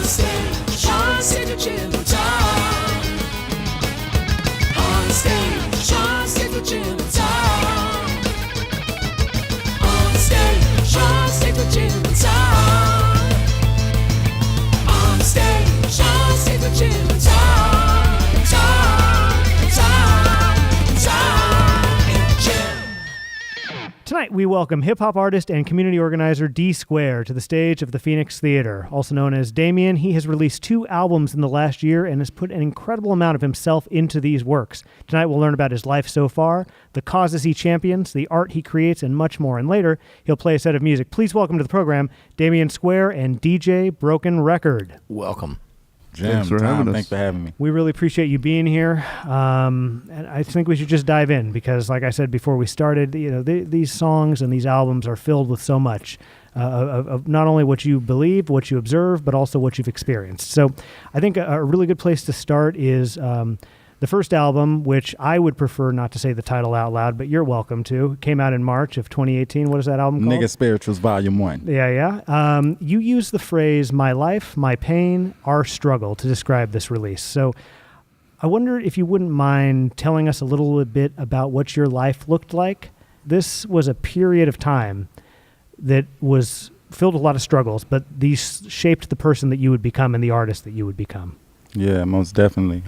stage, on stage with Jim and Tom. On stage with Jim and Tom. On stage with Jim and Tom. On stage with Jim and Tom. Tom and Jim. Tonight, we welcome hip-hop artist and community organizer D Square to the stage of the Phoenix Theater. Also known as Damion, he has released 2 albums in the last year and has put an incredible amount of himself into these works. Tonight, we'll learn about his life so far, the causes he champions, the art he creates, and much more. And later, he'll play a set of music. Please welcome to the program, Damion Square and DJ Broken Record. Welcome. Thanks for having us. Thanks for having me. We really appreciate you being here, and I think we should just dive in because, like I said before we started, these songs and these albums are filled with so much of not only what you believe, what you observe, but also what you've experienced. So I think a really good place to start is the first album, which I would prefer not to say the title out loud, but you're welcome to. Came out in March of 2018. What is that album called? Nigga Spirituals Volume 1. Yeah. You use the phrase, my life, my pain, our struggle to describe this release. So I wonder if you wouldn't mind telling us a little bit about what your life looked like. This was a period of time that was filled with a lot of struggles, but these shaped the person that you would become and the artist that you would become. Yeah, most definitely.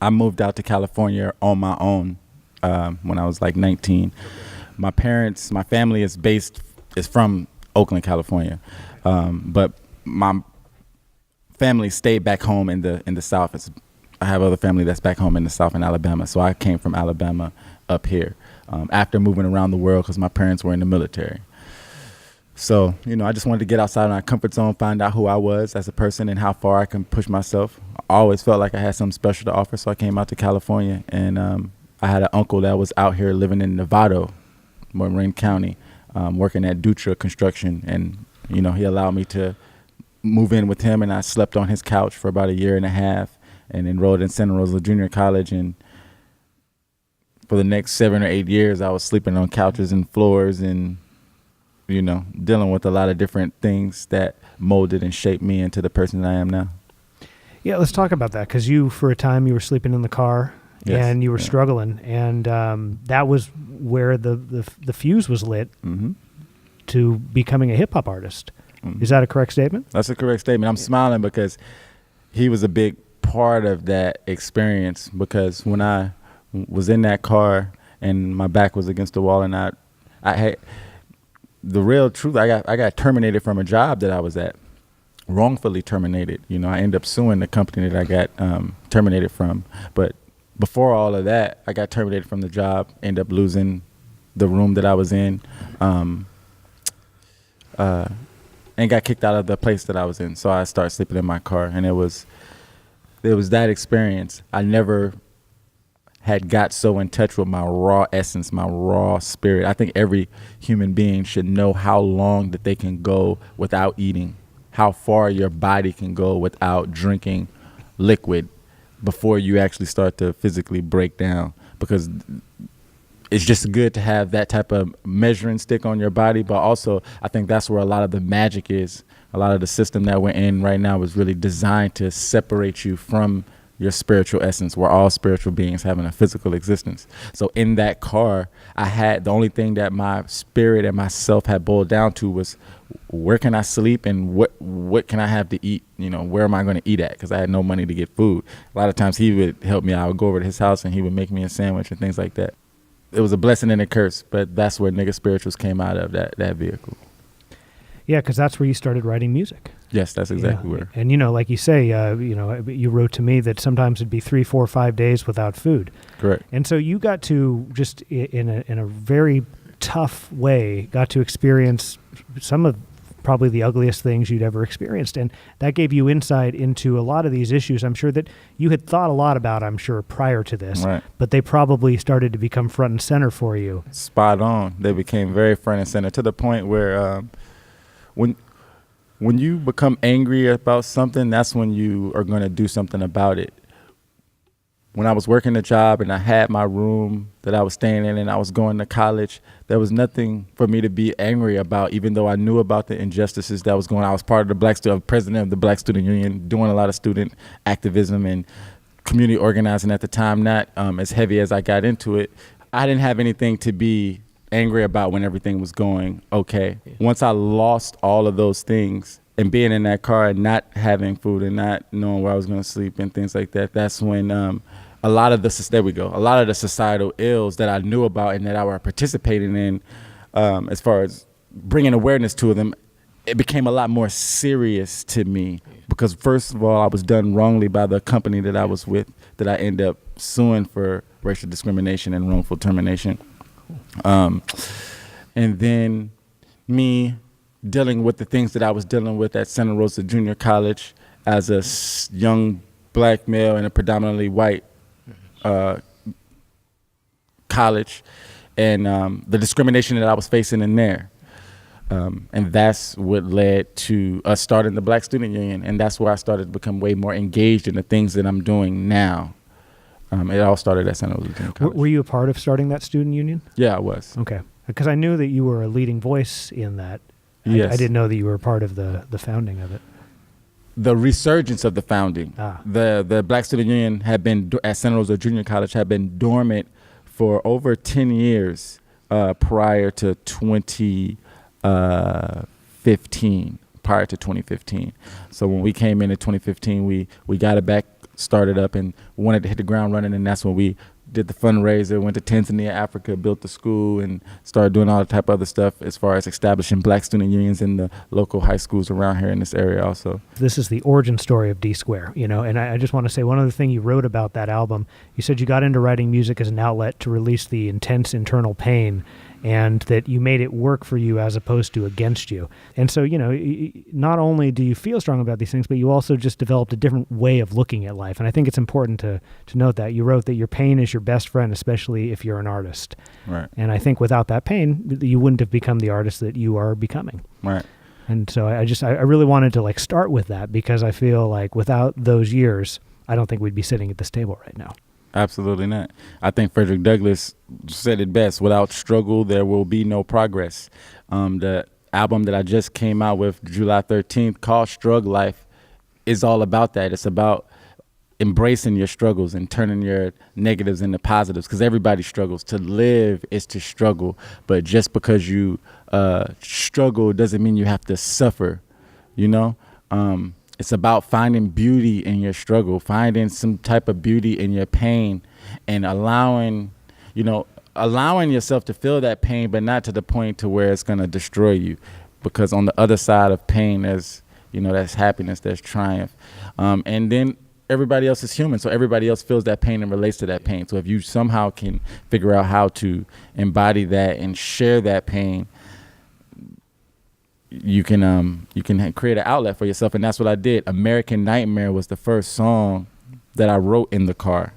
I moved out to California on my own when I was like 19. My family is from Oakland, California, but my family stayed back home in the South. I have other family that's back home in the South in Alabama, so I came from Alabama up here after moving around the world because my parents were in the military. So, I just wanted to get outside of my comfort zone, find out who I was as a person and how far I can push myself. I always felt like I had something special to offer, so I came out to California. And I had an uncle that was out here living in Novato, Marin County, working at Dutra Construction. And, he allowed me to move in with him, and I slept on his couch for about 1.5 years and enrolled in Santa Rosa Junior College. And for the next 7 or 8 years, I was sleeping on couches and floors and dealing with a lot of different things that molded and shaped me into the person that I am now. Yeah, let's talk about that because for a time, you were sleeping in the car and you were struggling, and that was where the fuse was lit to becoming a hip-hop artist. Mm-hmm. Is that a correct statement? That's a correct statement. I'm smiling because he was a big part of that experience because when I was in that car and my back was against the wall and I had... The real truth, I got terminated from a job that I was at, wrongfully terminated. I ended up suing the company that I got terminated from. But before all of that, I got terminated from the job, ended up losing the room that I was in, and got kicked out of the place that I was in. So I started sleeping in my car, and it was that experience. I never had got so in touch with my raw essence, my raw spirit. I think every human being should know how long that they can go without eating, how far your body can go without drinking liquid before you actually start to physically break down, because it's just good to have that type of measuring stick on your body. But also, I think that's where a lot of the magic is. A lot of the system that we're in right now is really designed to separate you from your spiritual essence. We're all spiritual beings having a physical existence. So in that car, I had the only thing that my spirit and myself had boiled down to was where can I sleep and what can I have to eat? Where am I going to eat at? Because I had no money to get food. A lot of times he would help me. I would go over to his house and he would make me a sandwich and things like that. It was a blessing and a curse, but that's where Nigga Spirituals came out of, that vehicle. Yeah, because that's where you started writing music. Yes, that's exactly where. And, like you say, you wrote to me that sometimes it'd be 3, 4, 5 days without food. Correct. And so you got to just in a very tough way, got to experience some of probably the ugliest things you'd ever experienced. And that gave you insight into a lot of these issues. I'm sure that you had thought a lot about, prior to this, right, but they probably started to become front and center for you. Spot on. They became very front and center to the point where when you become angry about something, that's when you are going to do something about it. when I was working a job and I had my room that I was staying in and I was going to college, there was nothing for me to be angry about, even though I knew about the injustices that was going on. I was part of the president of the Black Student Union, doing a lot of student activism and community organizing at the time, not as heavy as I got into it. I didn't have anything to be angry about when everything was going okay. Once I lost all of those things and being in that car and not having food and not knowing where I was going to sleep and things like that, that's when a lot of the societal ills that I knew about and that I were participating in, as far as bringing awareness to them, it became a lot more serious to me, because first of all, I was done wrongly by the company that I was with, that I ended up suing for racial discrimination and wrongful termination. And then me dealing with the things that I was dealing with at Santa Rosa Junior College as a young black male in a predominantly white college, and the discrimination that I was facing in there. And that's what led to us starting the Black Student Union, and that's where I started to become way more engaged in the things that I'm doing now. It all started at Santa Rosa Junior College. Were you a part of starting that student union? Yeah, I was. Okay. Because I knew that you were a leading voice in that. Yes. I didn't know that you were a part of the founding of it. The resurgence of the founding. The Black Student Union had been, at Santa Rosa Junior College, had been dormant for over 10 years prior to 2015. So when we came in 2015, we got it back started up and wanted to hit the ground running, and that's when we did the fundraiser, went to Tanzania, Africa, built the school, and started doing all the type of other stuff as far as establishing Black student unions in the local high schools around here in this area also. This is the origin story of D Square, and I just want to say one other thing you wrote about that album. You said you got into writing music as an outlet to release the intense internal pain, and that you made it work for you as opposed to against you. And so, not only do you feel strong about these things, but you also just developed a different way of looking at life. And I think it's important to note that. You wrote that your pain is your best friend, especially if you're an artist. Right. And I think without that pain, you wouldn't have become the artist that you are becoming. Right. And so I really wanted to start with that, because I feel like without those years, I don't think we'd be sitting at this table right now. Absolutely not. I think Frederick Douglass said it best: without struggle, there will be no progress. The album that I just came out with, July 13th, called Strug Life, is all about that. It's about embracing your struggles and turning your negatives into positives, because everybody struggles. To live is to struggle, but just because you struggle doesn't mean you have to suffer, It's about finding beauty in your struggle, finding some type of beauty in your pain, and allowing yourself to feel that pain, but not to the point to where it's going to destroy you. Because on the other side of pain, there's happiness, there's triumph. And then everybody else is human, so everybody else feels that pain and relates to that pain. So if you somehow can figure out how to embody that and share that pain, you can create an outlet for yourself, and that's what I did. American Nightmare was the first song that I wrote in the car.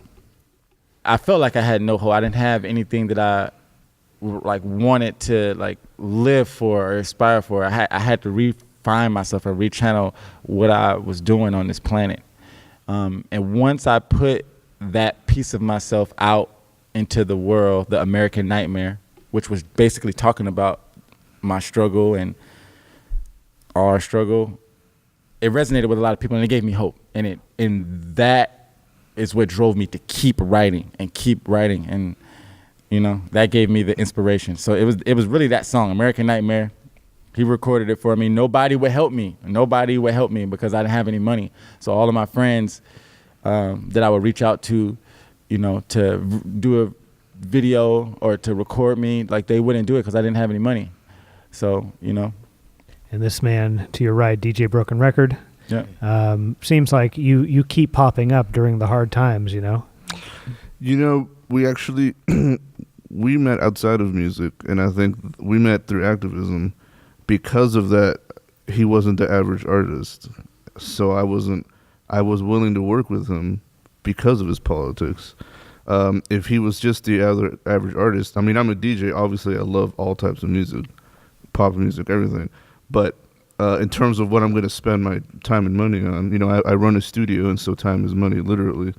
I felt like I had no hope. I didn't have anything that I wanted to live for or aspire for. I had to refine myself and rechannel what I was doing on this planet. And once I put that piece of myself out into the world, the American Nightmare, which was basically talking about my struggle and our struggle, it resonated with a lot of people, and it gave me hope. And that is what drove me to keep writing, and that gave me the inspiration. So it was really that song, American Nightmare. He recorded it for me. Nobody would help me because I didn't have any money. So all of my friends that I would reach out to, to do a video or to record me, they wouldn't do it because I didn't have any money. So, And this man to your right, DJ Broken Record, yeah. Seems like you keep popping up during the hard times, We actually, we met outside of music, and I think we met through activism. Because of that, he wasn't the average artist. So I was willing to work with him because of his politics. If he was just the average artist, I'm a DJ, obviously I love all types of music, pop music, everything. But in terms of what I'm going to spend my time and money on, I run a studio, and so time is money, literally.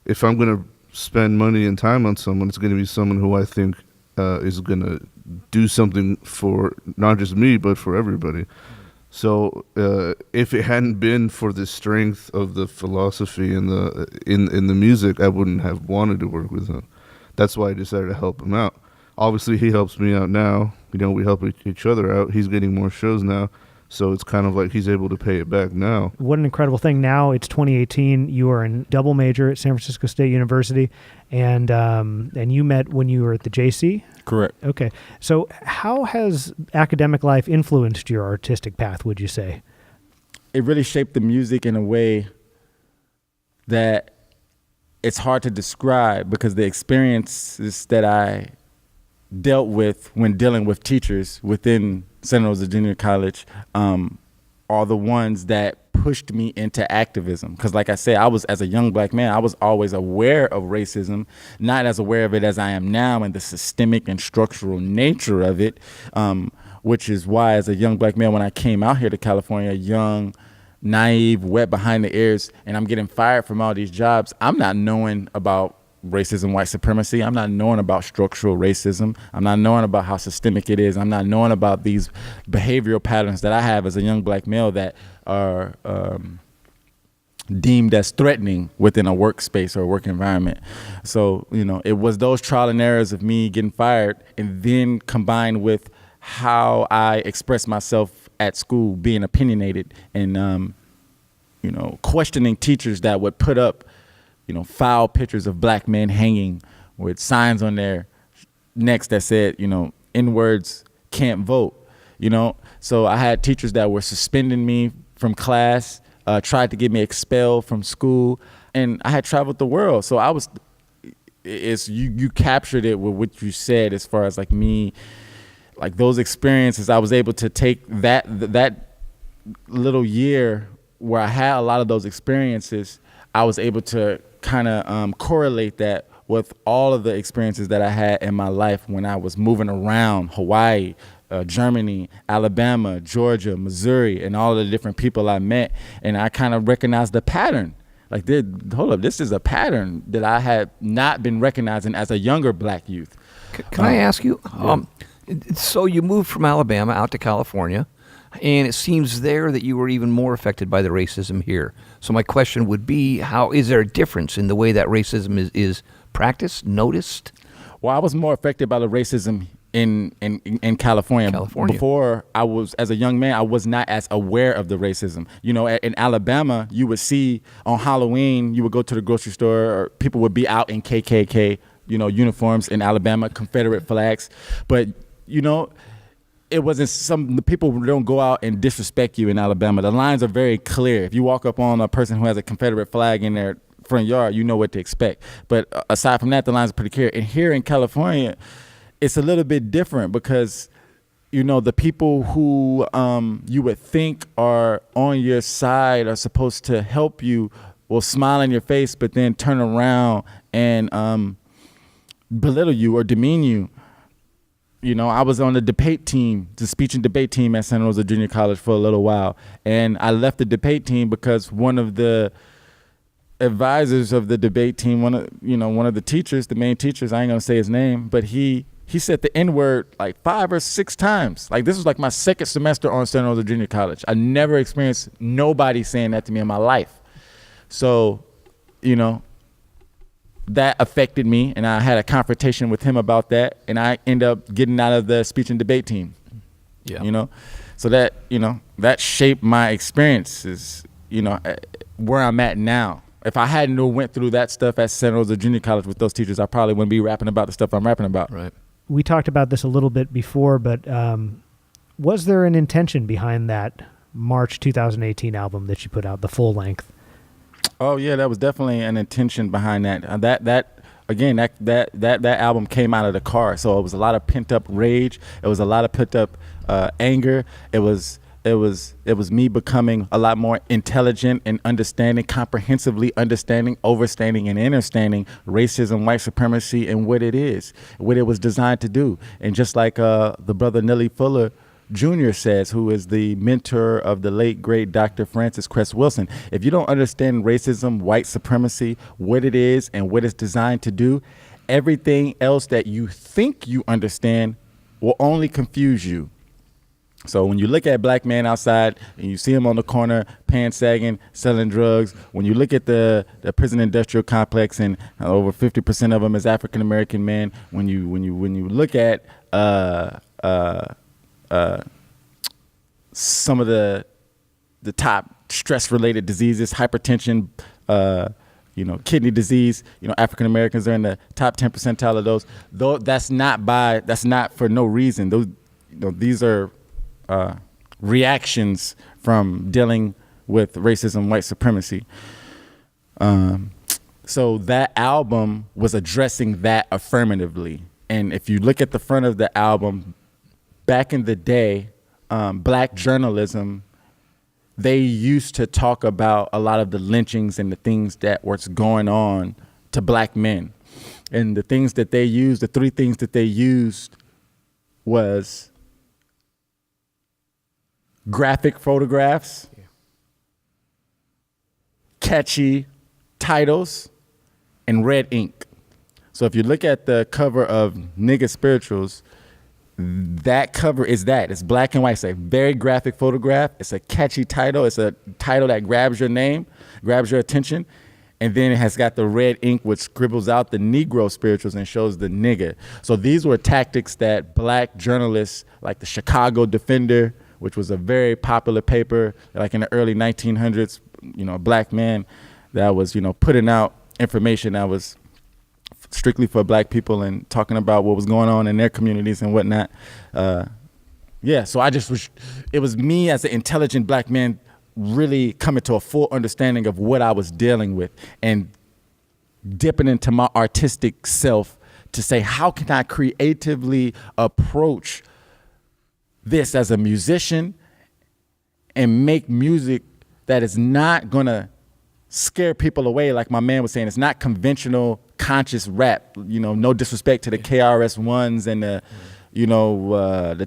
if I'm going to spend money and time on someone, it's going to be someone who I think is going to do something for not just me, but for everybody. So if it hadn't been for the strength of the philosophy and in the music, I wouldn't have wanted to work with him. That's why I decided to help him out. Obviously, he helps me out now. You know, we help each other out. He's getting more shows now. So it's kind of like he's able to pay it back now. What an incredible thing. Now it's 2018. You are in double major at San Francisco State University, and you met when you were at the JC? Correct. Okay. So how has academic life influenced your artistic path, would you say? It really shaped the music in a way that it's hard to describe, because the experiences that I dealt with when dealing with teachers within Santa Rosa Junior College are the ones that pushed me into activism. Because like I said, as a young black man, I was always aware of racism, not as aware of it as I am now, and the systemic and structural nature of it, which is why as a young black man, when I came out here to California, young, naive, wet behind the ears, and I'm getting fired from all these jobs, I'm not knowing about racism, white supremacy. I'm not knowing about structural racism. I'm not knowing about how systemic it is. I'm not knowing about these behavioral patterns that I have as a young black male that are deemed as threatening within a workspace or a work environment. So, you know, it was those trial and errors of me getting fired, and then combined with how I express myself at school, being opinionated and, you know, questioning teachers that would put up, you know, foul pictures of black men hanging with signs on their necks that said, you know, N-words, can't vote, you know. So I had teachers that were suspending me from class, tried to get me expelled from school, and I had traveled the world. So you captured it with what you said as far as like me, like those experiences. I was able to take that little year where I had a lot of those experiences. I was able to kind of correlate that with all of the experiences that I had in my life when I was moving around Hawaii, Germany, Alabama, Georgia, Missouri, and all of the different people I met. And I kind of recognized the pattern. Like, hold up, this is a pattern that I had not been recognizing as a younger black youth. Can I ask you? Yeah. So you moved from Alabama out to California, and it seems there that you were even more affected by the racism here. So my question would be, how is there a difference in the way that racism is practiced, noticed? Well, I was more affected by the racism in California. Before, as a young man, I was not as aware of the racism. You know, in Alabama, you would see on Halloween, you would go to the grocery store, or people would be out in KKK, you know, uniforms in Alabama, Confederate flags. But, you know, it wasn't the people don't go out and disrespect you in Alabama. The lines are very clear. If you walk up on a person who has a Confederate flag in their front yard, you know what to expect. But aside from that, the lines are pretty clear. And here in California, it's a little bit different because, you know, the people who you would think are on your side are supposed to help you will smile in your face, but then turn around and belittle you or demean you. You know, I was on the debate team, the speech and debate team at Santa Rosa Junior College for a little while. And I left the debate team because one of the advisors of the debate team, one of the teachers, the main teachers, I ain't gonna say his name, but he said the N-word like 5 or 6 times. Like, this was like my second semester on Santa Rosa Junior College. I never experienced nobody saying that to me in my life. So, you know, that affected me, and I had a confrontation with him about that, and I ended up getting out of the speech and debate team. Yeah. You know, so that, you know, that shaped my experiences, you know, where I'm at now. If I hadn't went through that stuff at Santa Rosa Junior College with those teachers, I probably wouldn't be rapping about the stuff I'm rapping about. Right. We talked about this a little bit before, but was there an intention behind that March 2018 album that you put out, the full length? Oh yeah, that was definitely an intention behind that. That album came out of the car, so it was a lot of pent up rage. It was a lot of pent up anger. It was me becoming a lot more intelligent and comprehensively understanding, overstanding, and understanding racism, white supremacy, and what it is, what it was designed to do. And just like the brother Nelly Fuller Jr. says, who is the mentor of the late, great Dr. Francis Cress Wilson. If you don't understand racism, white supremacy, what it is and what it's designed to do, everything else that you think you understand will only confuse you. So when you look at black man outside and you see him on the corner, pants sagging, selling drugs, when you look at the prison industrial complex and over 50% of them is African American men, when you look at some of the top stress related diseases, hypertension, kidney disease, African Americans are in the top 10 percentile of those. Though that's not for no reason. Those, these are reactions from dealing with racism, white supremacy. So that album was addressing that affirmatively. And if you look at the front of the album, back in the day, black journalism, they used to talk about a lot of the lynchings and the things that was going on to black men. And the things that they used, the three things that they used was graphic photographs, catchy titles, and red ink. So if you look at the cover of Nigga Spirituals, that cover is that. It's black and white. It's a very graphic photograph. It's a catchy title. It's a title that grabs your name, grabs your attention. And then it has got the red ink, which scribbles out the Negro spirituals and shows the nigga. So these were tactics that black journalists, like the Chicago Defender, which was a very popular paper, like in the early 1900s, a black man that was, putting out information that was strictly for black people and talking about what was going on in their communities and whatnot. So it was me as an intelligent black man really coming to a full understanding of what I was dealing with and dipping into my artistic self to say, how can I creatively approach this as a musician and make music that is not gonna scare people away? Like my man was saying, it's not conventional conscious rap, no disrespect to the KRS-Ones and the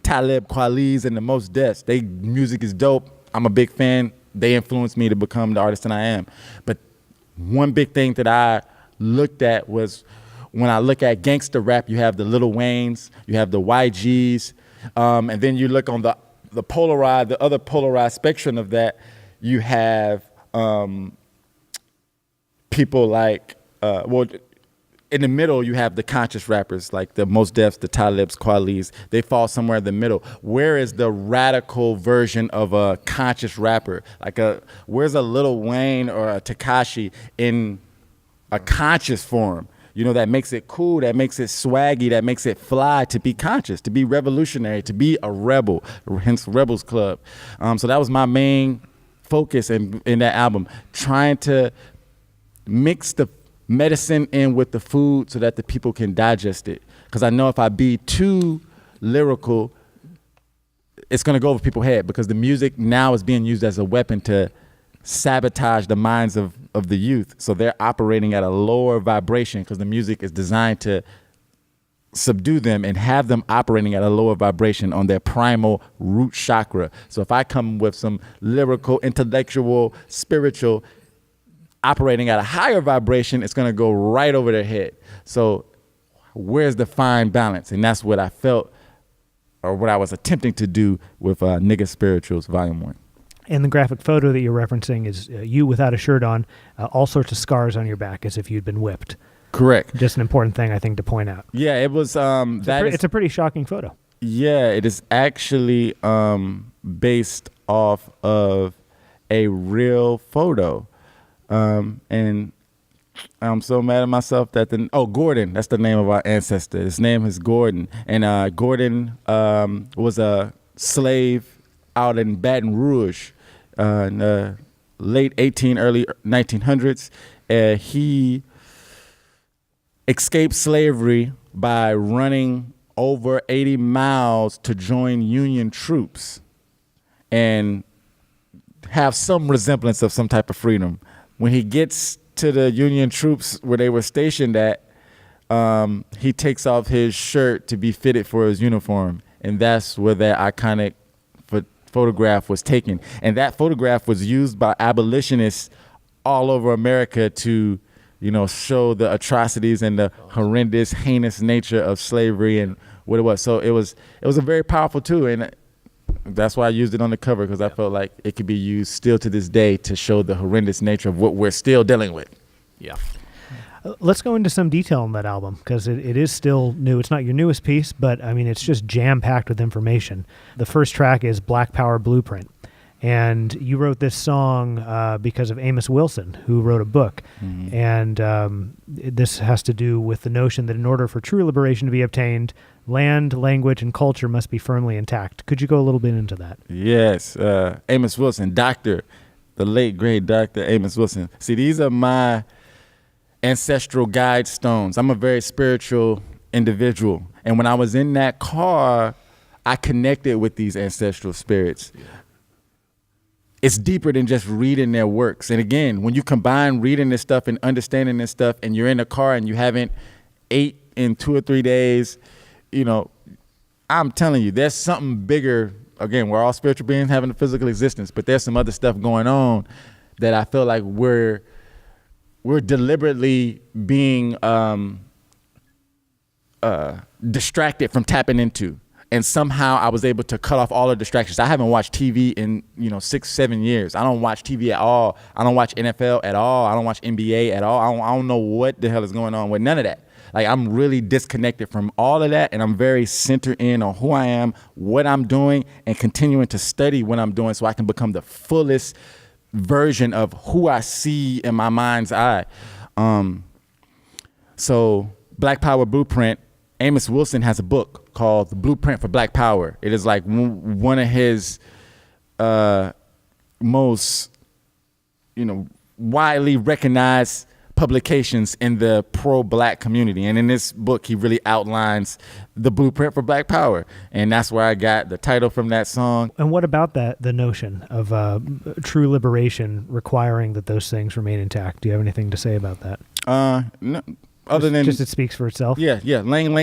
Talib Kweli's and the Mos Defs. They music is dope. I'm a big fan. They influenced me to become the artist that I am. But one big thing that I looked at was, when I look at gangster rap, you have the Lil Waynes, you have the YGs, and then you look on the other polarized spectrum of that, you have people like, in the middle, you have the conscious rappers like the Mos Defs, the Talibs, Kweli's. They fall somewhere in the middle. Where is the radical version of a conscious rapper? Where's a Lil Wayne or a Tekashi in a conscious form? That makes it cool, that makes it swaggy, that makes it fly to be conscious, to be revolutionary, to be a rebel, hence Rebelz Club. So that was my main focus in that album, trying to mix the medicine in with the food so that the people can digest it. Because I know if I be too lyrical, it's going to go over people's head, because the music now is being used as a weapon to sabotage the minds of the youth. So they're operating at a lower vibration because the music is designed to subdue them and have them operating at a lower vibration on their primal root chakra. So if I come with some lyrical, intellectual, spiritual, operating at a higher vibration, it's going to go right over their head. So where's the fine balance? And that's what I felt, or what I was attempting to do with Nigga Spirituals Volume 1. And the graphic photo that you're referencing is you without a shirt on, all sorts of scars on your back as if you'd been whipped. Correct. Just an important thing, I think, to point out. Yeah, it was. It's a pretty shocking photo. Yeah, it is actually based off of a real photo. And I'm so mad at myself that Gordon, that's the name of our ancestor. His name is Gordon. And Gordon was a slave out in Baton Rouge in the late early 1900s. He escaped slavery by running over 80 miles to join Union troops and have some resemblance of some type of freedom. When he gets to the Union troops where they were stationed at, he takes off his shirt to be fitted for his uniform. And that's where that iconic photograph was taken. And that photograph was used by abolitionists all over America to, show the atrocities and the horrendous, heinous nature of slavery and what it was. So it was a very powerful tool. And that's why I used it on the cover, because I felt like it could be used still to this day to show the horrendous nature of what we're still dealing with. Yeah. Let's go into some detail on that album, because it is still new. It's not your newest piece, but I mean, it's just jam-packed with information. The first track is Black Power Blueprint. And you wrote this song because of Amos Wilson, who wrote a book. Mm-hmm. And this has to do with the notion that in order for true liberation to be obtained, land, language, and culture must be firmly intact. Could you go a little bit into that? Yes. Amos Wilson, the late, great Dr. Amos Wilson. See, these are my ancestral guide stones. I'm a very spiritual individual. And when I was in that car, I connected with these ancestral spirits. Yeah. It's deeper than just reading their works. And again, when you combine reading this stuff and understanding this stuff, and you're in a car and you haven't ate in 2 or 3 days, I'm telling you, there's something bigger. Again, we're all spiritual beings having a physical existence, but there's some other stuff going on that I feel like we're deliberately being distracted from tapping into. And somehow I was able to cut off all the distractions. I haven't watched TV in 6-7 years. I don't watch TV at all. I don't watch NFL at all. I don't watch NBA at all. I don't know what the hell is going on with none of that. Like, I'm really disconnected from all of that, and I'm very centered in on who I am, what I'm doing, and continuing to study what I'm doing so I can become the fullest version of who I see in my mind's eye. So Black Power Blueprint, Amos Wilson has a book called The Blueprint for Black Power. It is like one of his most, widely recognized publications in the pro-black community. And in this book, he really outlines the blueprint for Black Power. And that's where I got the title from that song. And what about the notion of true liberation requiring that those things remain intact? Do you have anything to say about that? No. Other than just it speaks for itself. Yeah. Land,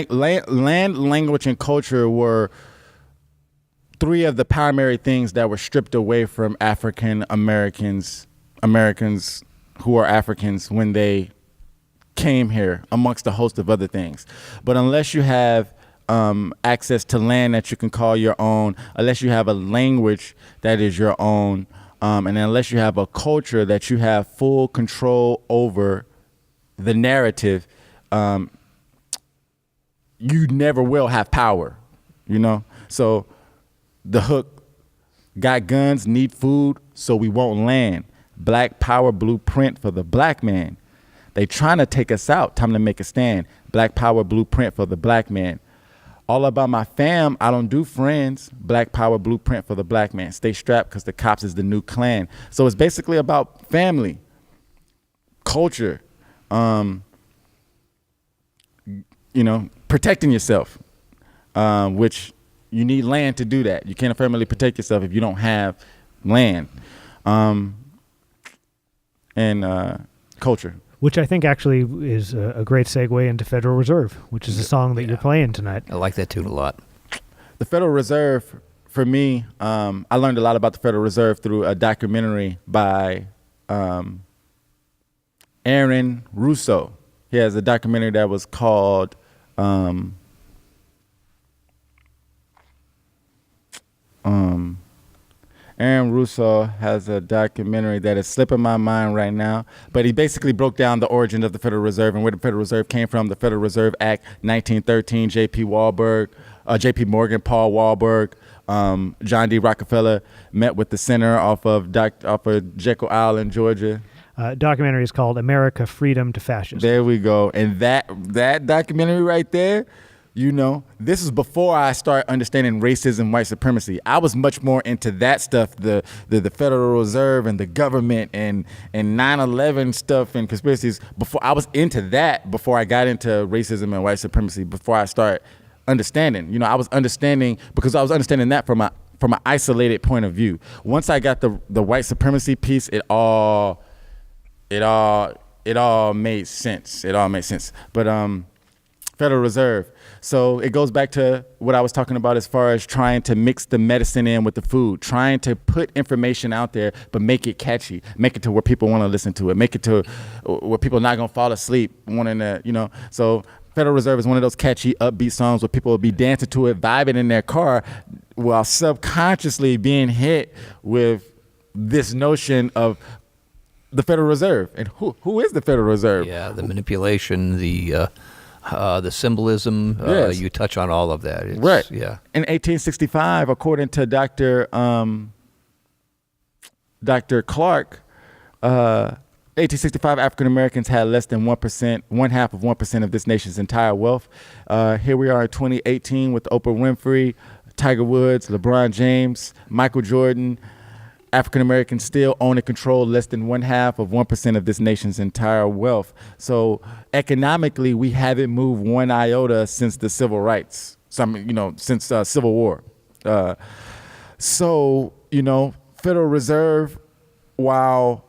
language, and culture were 3 of the primary things that were stripped away from African Americans who are Africans when they came here, amongst a host of other things. But unless you have access to land that you can call your own, unless you have a language that is your own, and unless you have a culture that you have full control over the narrative, you never will have power, So the hook, got guns, need food, so we won't land. Black Power Blueprint for the black man. They trying to take us out, time to make a stand. Black Power Blueprint for the black man. All about my fam, I don't do friends. Black Power Blueprint for the black man. Stay strapped because the cops is the new clan. So it's basically about family, culture, protecting yourself, which you need land to do that. You can't affirmatively protect yourself if you don't have land, and culture. Which I think actually is a great segue into Federal Reserve, which is a song that you're playing tonight. I like that tune a lot. The Federal Reserve, for me, I learned a lot about the Federal Reserve through a documentary by Aaron Russo. He has a documentary that was called Aaron Russo has a documentary that is slipping my mind right now, but he basically broke down the origin of the Federal Reserve and where the Federal Reserve came from. The Federal Reserve Act, 1913, J.P. Morgan, Paul Wahlberg, John D. Rockefeller met with the center off of Jekyll Island, Georgia. Documentary is called America, Freedom to Fascism. There we go. And that documentary right there, this is before I started understanding racism, white supremacy. I was much more into that stuff, the Federal Reserve and the government and 9/11 stuff and conspiracies. Before I was into that, before I got into racism and white supremacy, before I started understanding. I was understanding because I was understanding that from an isolated point of view. Once I got the white supremacy piece, it all made sense. But Federal Reserve. So it goes back to what I was talking about as far as trying to mix the medicine in with the food, trying to put information out there, but make it catchy, make it to where people want to listen to it, make it to where people are not going to fall asleep wanting to, So Federal Reserve is one of those catchy, upbeat songs where people will be dancing to it, vibing in their car while subconsciously being hit with this notion of the Federal Reserve. And who is the Federal Reserve? Yeah, the manipulation, the symbolism, Yes. you touch on all of that. Right. Yeah. In 1865, according to Dr. Clark, 1865 African Americans had less than 1%, 1/2 of this nation's entire wealth. Here we are in 2018 with Oprah Winfrey, Tiger Woods, LeBron James, Michael Jordan. African Americans still own and control less than 1/2 of this nation's entire wealth. So economically, we haven't moved one iota since the civil rights. Since Civil War. Federal Reserve, while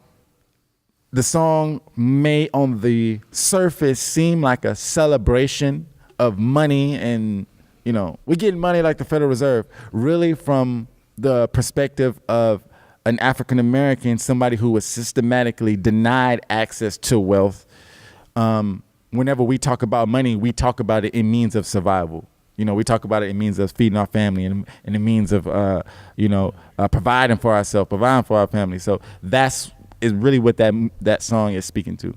the song may on the surface seem like a celebration of money and, we're getting money like the Federal Reserve, really from the perspective of an African American, somebody who was systematically denied access to wealth. Whenever we talk about money, we talk about it in means of survival. We talk about it in means of feeding our family and in means of, providing for ourselves, providing for our family. So that's really what that song is speaking to,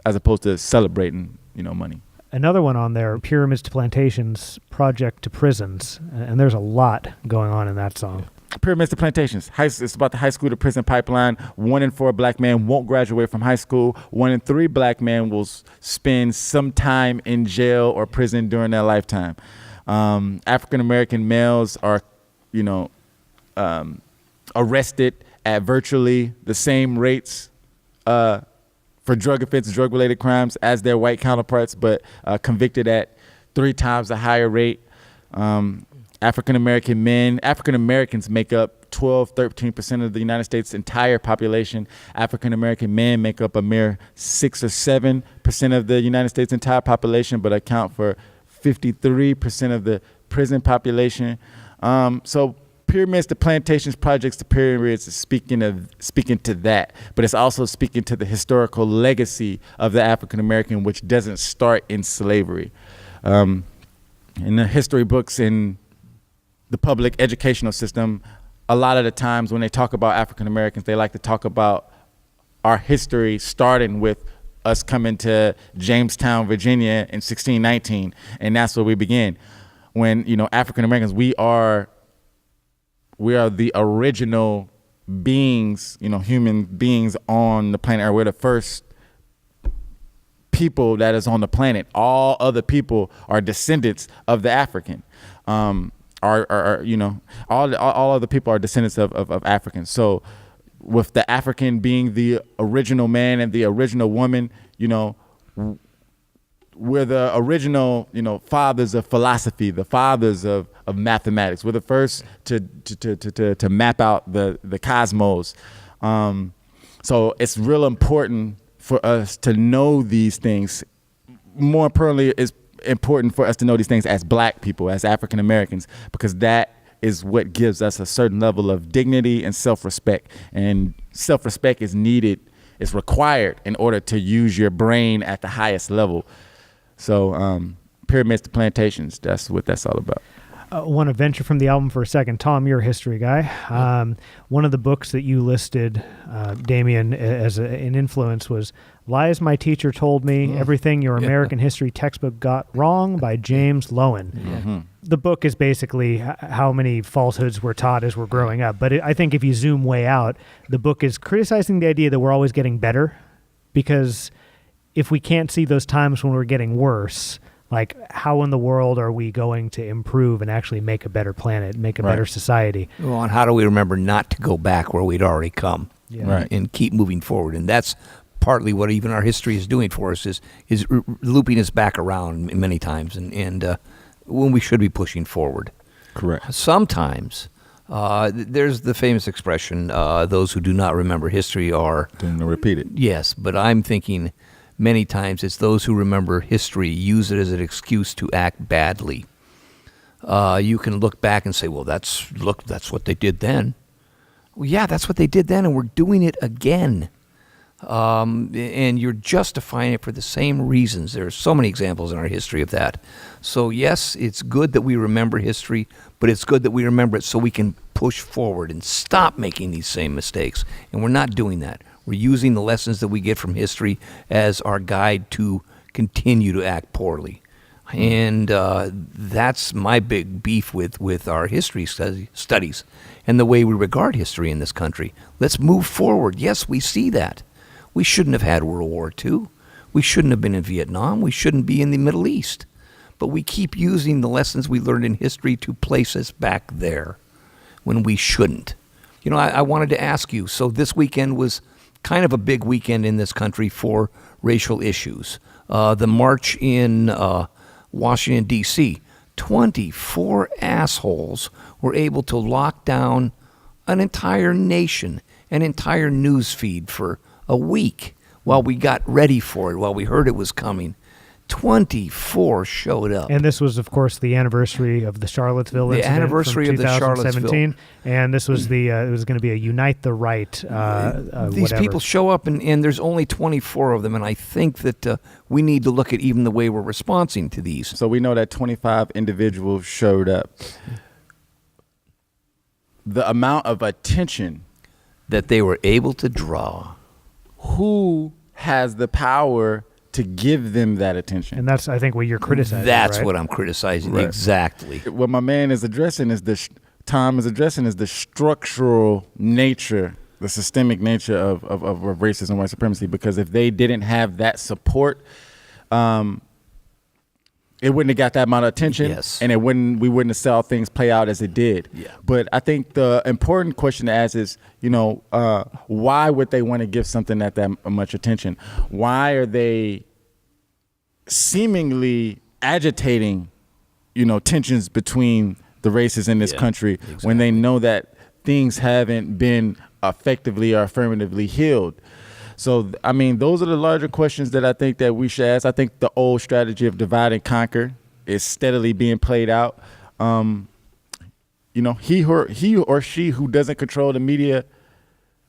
as opposed to celebrating, money. Another one on there, Pyramids to Plantations, Project to Prisons, and there's a lot going on in that song. Pyramids to Plantations. It's about the high school to prison pipeline. 1 in 4 black men won't graduate from high school. 1 in 3 black men will spend some time in jail or prison during their lifetime. African American males are, arrested at virtually the same rates for drug offenses, drug-related crimes as their white counterparts, but convicted at 3 times the higher rate. African Americans make up 12-13% of the United States' entire population. African American men make up a mere 6 or 7% of the United States' entire population, but account for 53% of the prison population. So Pyramids to Plantations, Projects to Pyramids is speaking to that, but it's also speaking to the historical legacy of the African American, which doesn't start in slavery. In the history books in the public educational system, a lot of the times when they talk about African Americans, they like to talk about our history starting with us coming to Jamestown, Virginia in 1619, and that's where we begin. When African Americans, we are the original beings, human beings on the planet Earth. We're the first people that is on the planet. All other people are descendants of the African. All other people are descendants of Africans. So with the African being the original man and the original woman, we're the original, fathers of philosophy, the fathers of mathematics. We're the first to map out the cosmos. So it's real important for us to know these things. More importantly, it's important for us to know these things as black people, as African Americans, because that is what gives us a certain level of dignity and self-respect. And self-respect is needed, it's required in order to use your brain at the highest level. So Pyramids to Plantations, that's what that's all about. I want to venture from the album for a second. Tom, you're a history guy. One of the books that you listed, Damion, as an influence was Lies My Teacher Told Me, Everything Your American History Textbook Got Wrong by James Lowen. Mm-hmm. The book is basically how many falsehoods we're taught as we're growing up. But I think if you zoom way out, the book is criticizing the idea that we're always getting better, because if we can't see those times when we're getting worse, like, how in the world are we going to improve and actually make a better planet, make a better society? Well, and how do we remember not to go back where we'd already come, and keep moving forward? And that's partly what even our history is doing for us, is looping us back around many times, and when we should be pushing forward. Correct. Sometimes there's the famous expression, those who do not remember history are... Didn't repeat it. Yes, but I'm thinking... many times it's those who remember history use it as an excuse to act badly. You can look back and say, well, that's what they did then. Well, yeah, that's what they did then, and we're doing it again. And you're justifying it for the same reasons. There are so many examples in our history of that. So yes, it's good that we remember history, but it's good that we remember it so we can push forward and stop making these same mistakes. And we're not doing that. We're using the lessons that we get from history as our guide to continue to act poorly. And that's my big beef with our history studies and the way we regard history in this country. Let's move forward. Yes, we see that. We shouldn't have had World War II. We shouldn't have been in Vietnam. We shouldn't be in the Middle East. But we keep using the lessons we learned in history to place us back there when we shouldn't. You know, I wanted to ask you, so this weekend was kind of a big weekend in this country for racial issues. The march in Washington, D.C., 24 assholes were able to lock down an entire nation, an entire news feed for a week while we got ready for it, while we heard it was coming. 24 showed up. And this was, of course, the anniversary of the Charlottesville incident. The anniversary from of the Charlottesville. 2017. And this was it was going to be a Unite the Right. These people show up, and there's only 24 of them, and I think that we need to look at even the way we're responding to these. So we know that 25 individuals showed up. The amount of attention that they were able to draw. Who has the power to give them that attention? And that's, I think, what you're criticizing. That's right? what I'm criticizing. Right. Exactly. What my man is addressing is Tom is addressing is the structural nature, the systemic nature of racism and white supremacy. Because if they didn't have that support, it wouldn't have got that amount of attention, yes. And we wouldn't have saw things play out as it did. Yeah. But I think the important question to ask is, why would they want to give something that much attention? Why are they seemingly agitating, tensions between the races in this country exactly. when they know that things haven't been effectively or affirmatively healed? So, I mean, those are the larger questions that I think that we should ask. I think the old strategy of divide and conquer is steadily being played out. He or she who doesn't control the media,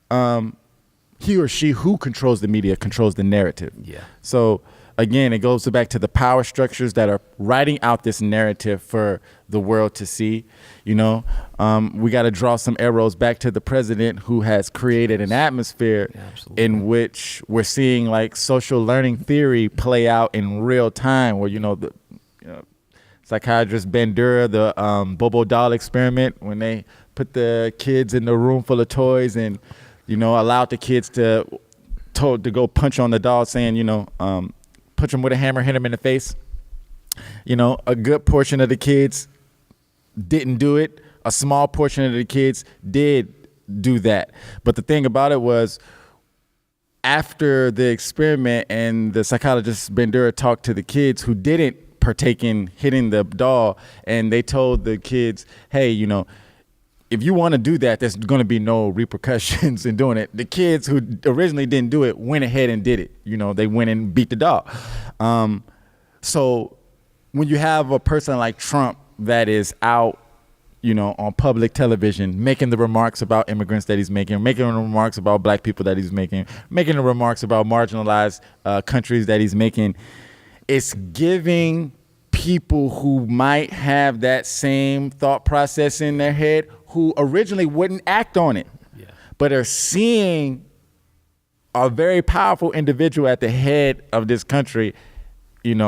he or she who controls the media controls the narrative. Yeah. So, again, it goes back to the power structures that are writing out this narrative for the world to see. We got to draw some arrows back to the president who has created an atmosphere in which we're seeing like social learning theory play out in real time, where the psychiatrist Bandura, the Bobo doll experiment, when they put the kids in the room full of toys and allowed the kids to go punch on the doll, saying punch them with a hammer, hit them in the face. A good portion of the kids didn't do it. A small portion of the kids did do that. But the thing about it was, after the experiment and the psychologist Bandura talked to the kids who didn't partake in hitting the doll, and they told the kids, hey, if you want to do that, there's going to be no repercussions in doing it. The kids who originally didn't do it went ahead and did it. They went and beat the dog. So when you have a person like Trump that is out, on public television, making the remarks about immigrants that he's making the remarks about black people that he's making the remarks about marginalized countries that he's making, it's giving people who might have that same thought process in their head, who originally wouldn't act on it, but are seeing a very powerful individual at the head of this country,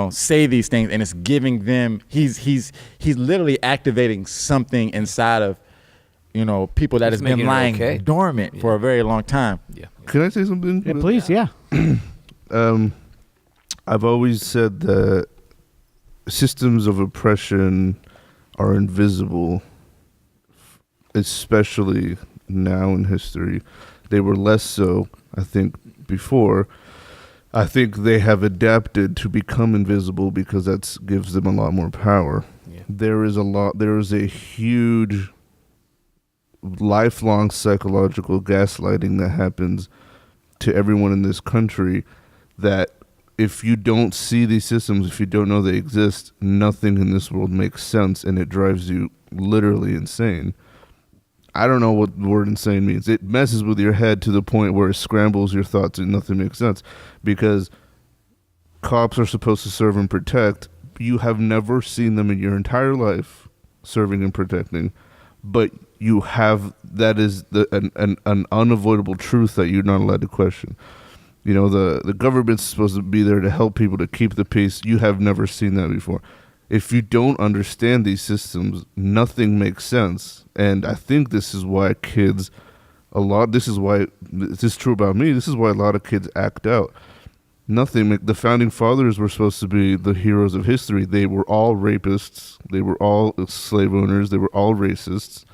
say these things, and it's giving them, he's literally activating something inside of, people that has been lying dormant for a very long time. Yeah. Can I say something? Yeah, please, yeah. I've always said that systems of oppression are invisible, especially now in history. They were less so, I think, before. I think they have adapted to become invisible because that gives them a lot more power. Yeah. There is a huge lifelong psychological gaslighting that happens to everyone in this country that if you don't see these systems, if you don't know they exist, nothing in this world makes sense, and it drives you literally insane. I don't know what the word insane means. It messes with your head to the point where it scrambles your thoughts and nothing makes sense, because cops are supposed to serve and protect. You have never seen them in your entire life serving and protecting, but you have, that is an unavoidable truth that you're not allowed to question. You know, the government's supposed to be there to help people, to keep the peace. You have never seen that before. If you don't understand these systems, nothing makes sense. And I think this is why kids, this is true about me, this is why a lot of kids act out. The founding fathers were supposed to be the heroes of history. They were all rapists. They were all slave owners. They were all racists.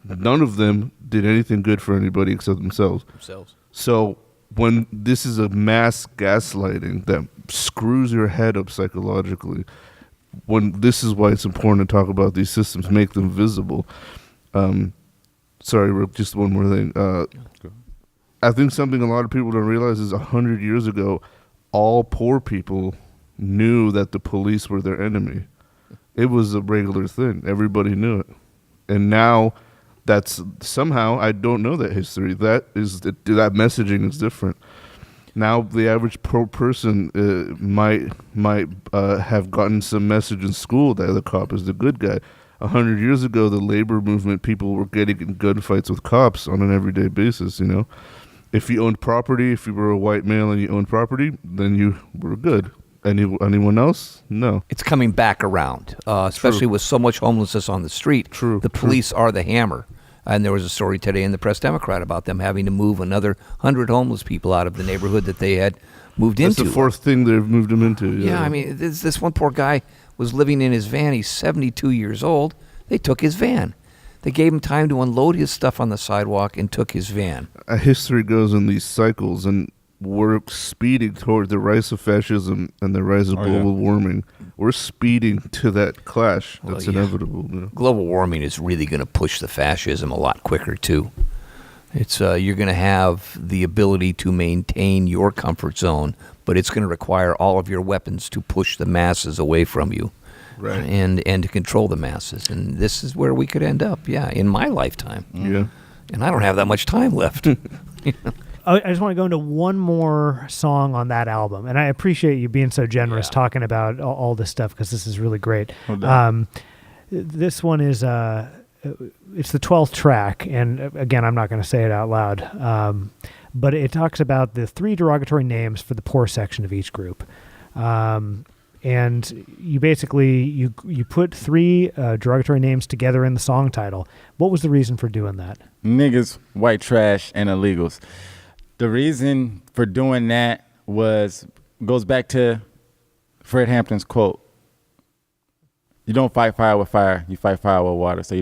None of them did anything good for anybody except themselves. So when this is a mass gaslighting that screws your head up psychologically, this is why it's important to talk about these systems, make them visible. Sorry, Rick, just one more thing. I think something a lot of people don't realize is 100 years ago, all poor people knew that the police were their enemy. It was a regular thing. Everybody knew it. And now that's somehow, I don't know that history. That messaging is different. Now the average person might have gotten some message in school that the cop is the good guy. 100 years ago, the labor movement, people were getting in gunfights with cops on an everyday basis, you know. If you owned property, if you were a white male and you owned property, then you were good. Anyone else? No. It's coming back around, especially with so much homelessness on the street. True. The police are the hammer. And there was a story today in the Press Democrat about them having to move another 100 homeless people out of the neighborhood that they had moved into. That's the fourth thing they've moved them into. Yeah, I mean, this one poor guy was living in his van. He's 72 years old. They took his van. They gave him time to unload his stuff on the sidewalk and took his van. History goes in these cycles, and we're speeding toward the rise of fascism and the rise of global warming. We're speeding to that clash. That's inevitable. You know? Global warming is really going to push the fascism a lot quicker, too. It's you're going to have the ability to maintain your comfort zone, but it's going to require all of your weapons to push the masses away from you. Right. And to control the masses. And this is where we could end up, in my lifetime. Yeah. And I don't have that much time left. You know? I just want to go into one more song on that album, and I appreciate you being so generous talking about all this stuff, because this is really great. This one is it's the 12th track, and again, I'm not going to say it out loud, but it talks about the 3 derogatory names for the poor section of each group. And you basically you put 3 derogatory names together in the song title. What was the reason for doing that? Niggas, white trash, and illegals. The reason for doing that goes back to Fred Hampton's quote: "You don't fight fire with fire; you fight fire with water." So we're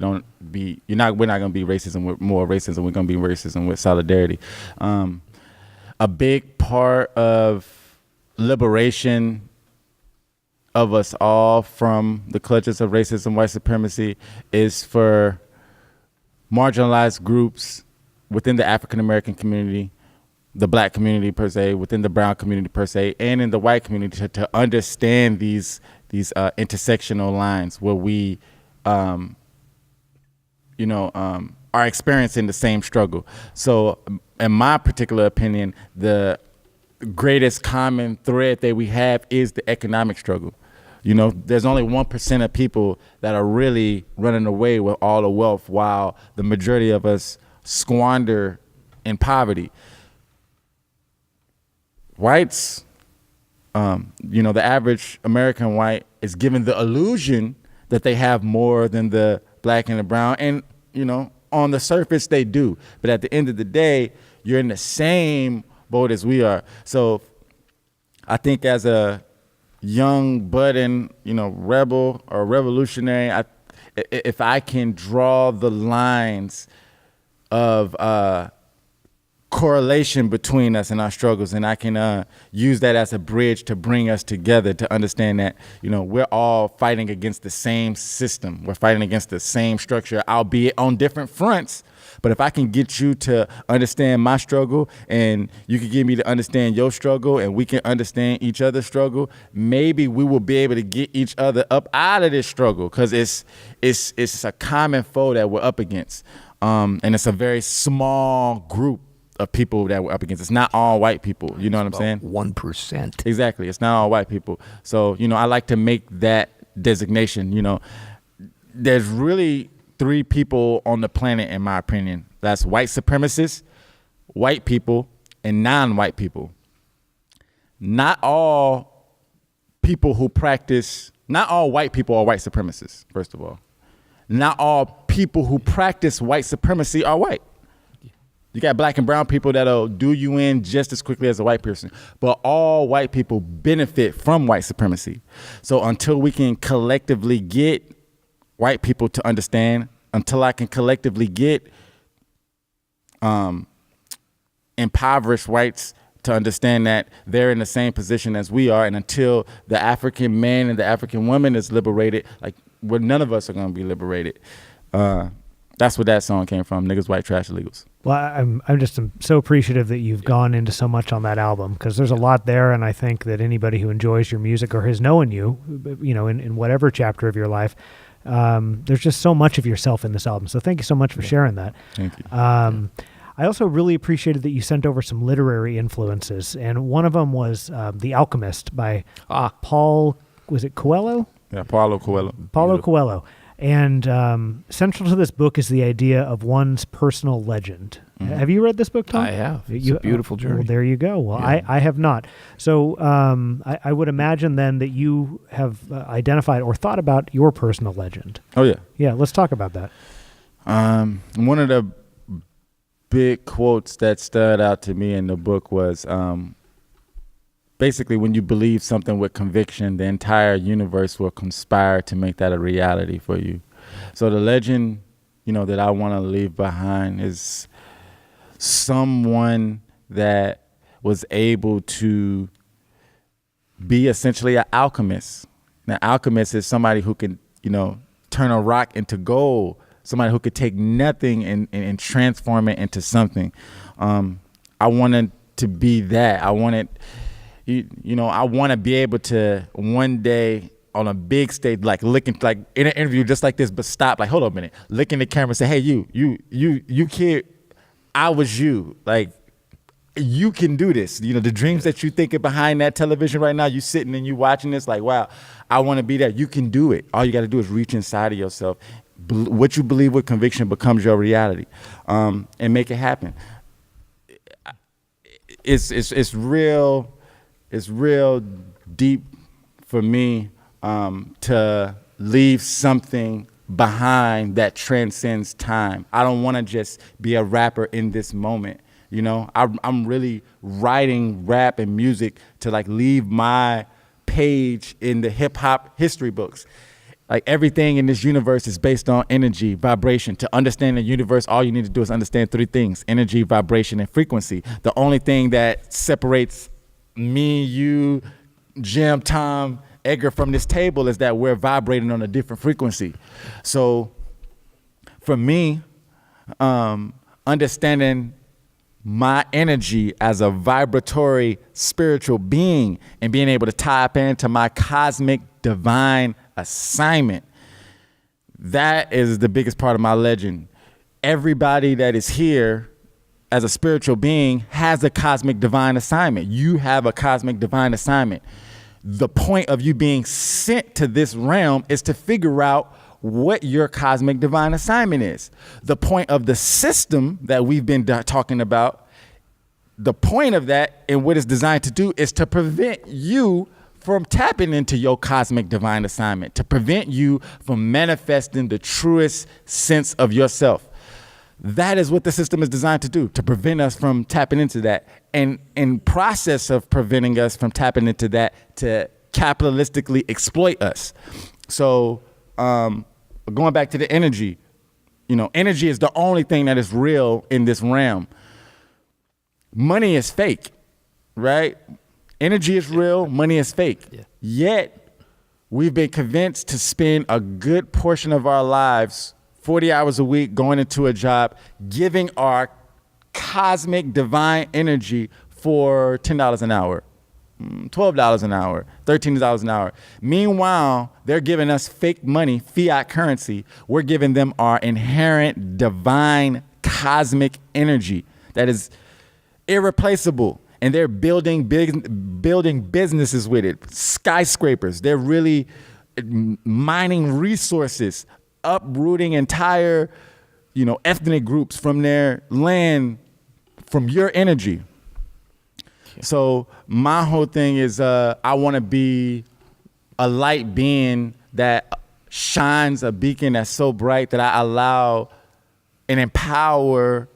not going to be racism with more racism. We're going to be racism with solidarity. A big part of liberation of us all from the clutches of racism, white supremacy, is for marginalized groups within the African American community, the black community per se, within the brown community per se, and in the white community to understand these intersectional lines where we, are experiencing the same struggle. So, in my particular opinion, the greatest common thread that we have is the economic struggle. You know, there's only 1% of people that are really running away with all the wealth, while the majority of us squander in poverty. Whites, the average American white is given the illusion that they have more than the black and the brown, and on the surface they do, but at the end of the day, you're in the same boat as we are. So I think as a young budding, rebel or revolutionary, if I can draw the lines of correlation between us and our struggles, and I can use that as a bridge to bring us together, to understand that we're all fighting against the same system, we're fighting against the same structure, albeit on different fronts, But if I can get you to understand my struggle and you can get me to understand your struggle and we can understand each other's struggle, maybe we will be able to get each other up out of this struggle, because it's a common foe that we're up against. And it's a very small group of people that we're up against. It's not all white people. You know what I'm saying? 1%. Exactly. It's not all white people. So, I like to make that designation. There's really 3 people on the planet, in my opinion. That's white supremacists, white people, and non-white people. Not all white people are white supremacists, first of all. Not all people who practice white supremacy are white. You got black and brown people that'll do you in just as quickly as a white person. But all white people benefit from white supremacy. So until we can collectively get white people to understand, until I can collectively get impoverished whites to understand that they're in the same position as we are, and until the African man and the African woman is liberated, none of us are going to be liberated. That's where that song came from, Niggas, White Trash Illegals. Well, I'm so appreciative that you've gone into so much on that album, because there's a lot there, and I think that anybody who enjoys your music or has known you, in whatever chapter of your life, there's just so much of yourself in this album. So thank you so much for sharing that. Thank you. I also really appreciated that you sent over some literary influences, and one of them was The Alchemist by Paul, was it Coelho? Yeah, Paulo Coelho. Paulo Coelho. And central to this book is the idea of one's personal legend. Mm-hmm. Have you read this book, Tom? I have. It's a beautiful journey. Well, there you go. Well, yeah. I have not. So I would imagine then that you have identified or thought about your personal legend. Oh, yeah. Yeah, let's talk about that. One of the big quotes that stood out to me in the book was, basically, when you believe something with conviction, the entire universe will conspire to make that a reality for you. So the legend, that I want to leave behind is someone that was able to be essentially an alchemist. Now, alchemist is somebody who can, turn a rock into gold, somebody who could take nothing and transform it into something. I wanted to be that. I wanted... I want to be able to one day on a big stage, looking in an interview just like this, but stop, hold on a minute, look in the camera and say, hey, you kid, I was you. You can do this. The dreams that you thinking behind that television right now, you sitting and you watching this, wow, I want to be that. You can do it. All you got to do is reach inside of yourself. What you believe with conviction becomes your reality, and make it happen. It's real. It's real deep for me to leave something behind that transcends time. I don't want to just be a rapper in this moment. I'm really writing rap and music to leave my page in the hip hop history books. Everything in this universe is based on energy, vibration. To understand the universe, all you need to do is understand 3 things: energy, vibration, and frequency. The only thing that separates me, you, Jim, Tom, Edgar from this table is that we're vibrating on a different frequency. So for me, understanding my energy as a vibratory spiritual being and being able to tap into my cosmic divine assignment, that is the biggest part of my legend. Everybody that is here as a spiritual being has a cosmic divine assignment. You have a cosmic divine assignment. The point of you being sent to this realm is to figure out what your cosmic divine assignment is. The point of the system that we've been talking about, the point of that and what it's designed to do is to prevent you from tapping into your cosmic divine assignment, to prevent you from manifesting the truest sense of yourself. That is what the system is designed to do, to prevent us from tapping into that. And in process of preventing us from tapping into that, to capitalistically exploit us. So going back to the energy, energy is the only thing that is real in this realm. Money is fake, right? Energy is real, money is fake. Yeah. Yet, we've been convinced to spend a good portion of our lives 40 hours a week, going into a job, giving our cosmic divine energy for $10 an hour, $12 an hour, $13 an hour. Meanwhile, they're giving us fake money, fiat currency. We're giving them our inherent divine cosmic energy that is irreplaceable. And they're building businesses with it, skyscrapers. They're really mining resources, uprooting entire, ethnic groups from their land, from your energy. So my whole thing is I want to be a light being that shines, a beacon that's so bright that I allow and empower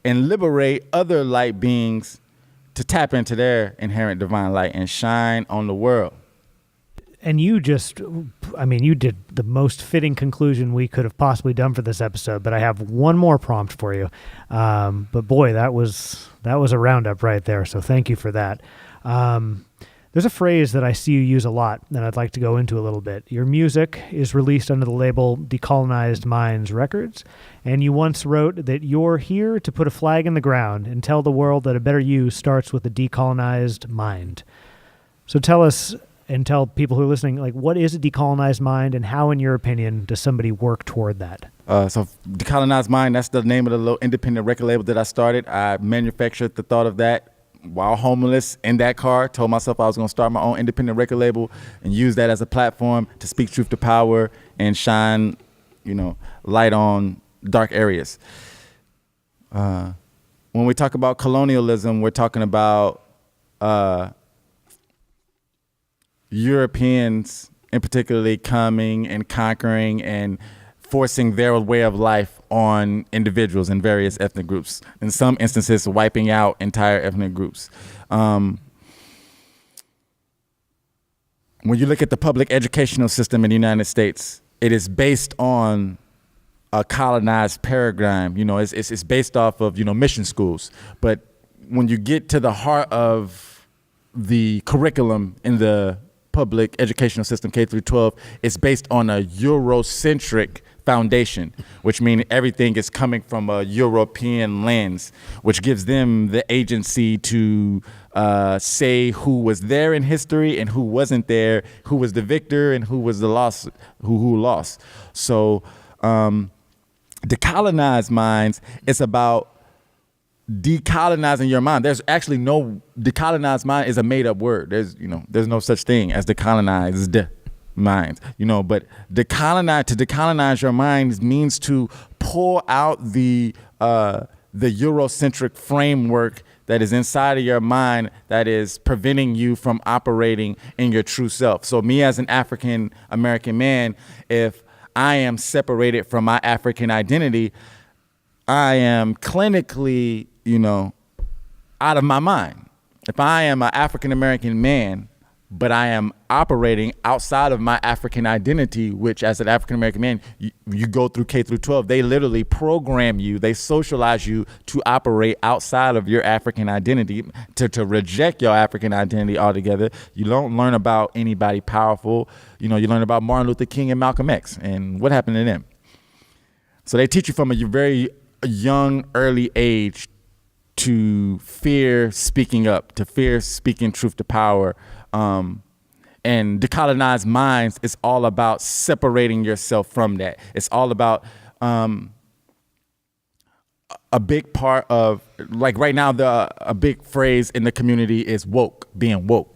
and liberate other light beings to tap into their inherent divine light and shine on the world. And you did the most fitting conclusion we could have possibly done for this episode, but I have one more prompt for you. But boy, that was a roundup right there. So thank you for that. There's a phrase that I see you use a lot that I'd like to go into a little bit. Your music is released under the label Decolonized Minds Records, and you once wrote that you're here to put a flag in the ground and tell the world that a better you starts with a decolonized mind. So tell us, and tell people who are listening, what is a decolonized mind, and how, in your opinion, does somebody work toward that? So Decolonized Mind, that's the name of the little independent record label that I started. I manufactured the thought of that while homeless in that car. Told myself I was going to start my own independent record label and use that as a platform to speak truth to power and shine, light on dark areas. When we talk about colonialism, we're talking about Europeans in particularly coming and conquering and forcing their way of life on individuals in various ethnic groups. In some instances, wiping out entire ethnic groups. When you look at the public educational system in the United States, it is based on a colonized paradigm. It's based off of, mission schools. But when you get to the heart of the curriculum in the public educational system, K through 12, it's based on a Eurocentric foundation, which means everything is coming from a European lens, which gives them the agency to say who was there in history and who wasn't there, who was the victor and who was the lost, who lost. So Decolonized Minds, it's about decolonizing your mind. There's actually no decolonized mind is a made up word. There's no such thing as decolonized minds. But to decolonize your mind means to pull out the Eurocentric framework that is inside of your mind that is preventing you from operating in your true self. So me as an African American man, if I am separated from my African identity, I am clinically, out of my mind. If I am an African American man, but I am operating outside of my African identity, which as an African American man, you go through K through 12, they literally program you, they socialize you to operate outside of your African identity, to reject your African identity altogether. You don't learn about anybody powerful. You learn about Martin Luther King and Malcolm X and what happened to them. So they teach you from a very young, early age to fear speaking up, to fear speaking truth to power. And Decolonized Minds is all about separating yourself from that. It's all about a big part of, right now, a big phrase in the community is woke, being woke.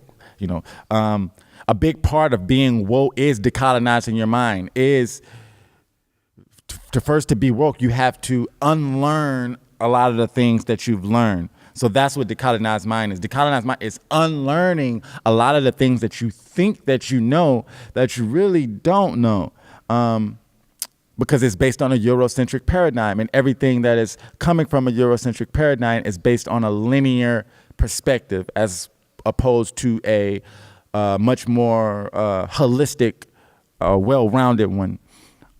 A big part of being woke is decolonizing your mind, is to be woke, you have to unlearn a lot of the things that you've learned. So that's what Decolonized Mind is. Decolonized Mind is unlearning a lot of the things that you think that you know that you really don't know, because it's based on a Eurocentric paradigm, and everything that is coming from a Eurocentric paradigm is based on a linear perspective as opposed to a much more holistic, well-rounded one.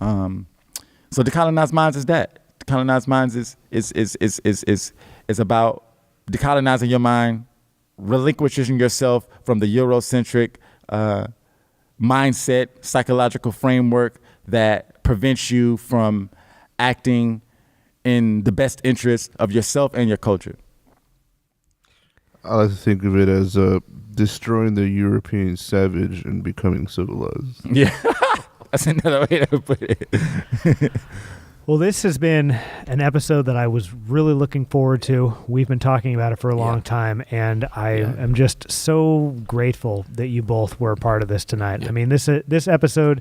So Decolonized Minds is that. Decolonized Minds is about decolonizing your mind, relinquishing yourself from the Eurocentric mindset, psychological framework that prevents you from acting in the best interest of yourself and your culture? I like to think of it as destroying the European savage and becoming civilized. Yeah, that's another way to put it. Well, this has been an episode that I was really looking forward to. We've been talking about it for a long time, and I am just so grateful that you both were a part of this tonight. I mean, this episode,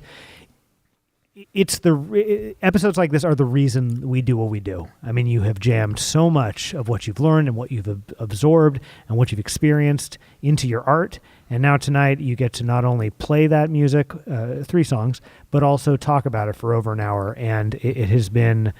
episodes like this are the reason we do what we do. I mean, you have jammed so much of what you've learned and what you've absorbed and what you've experienced into your art. And now tonight you get to not only play that music, 3 songs, but also talk about it for over an hour. And it has been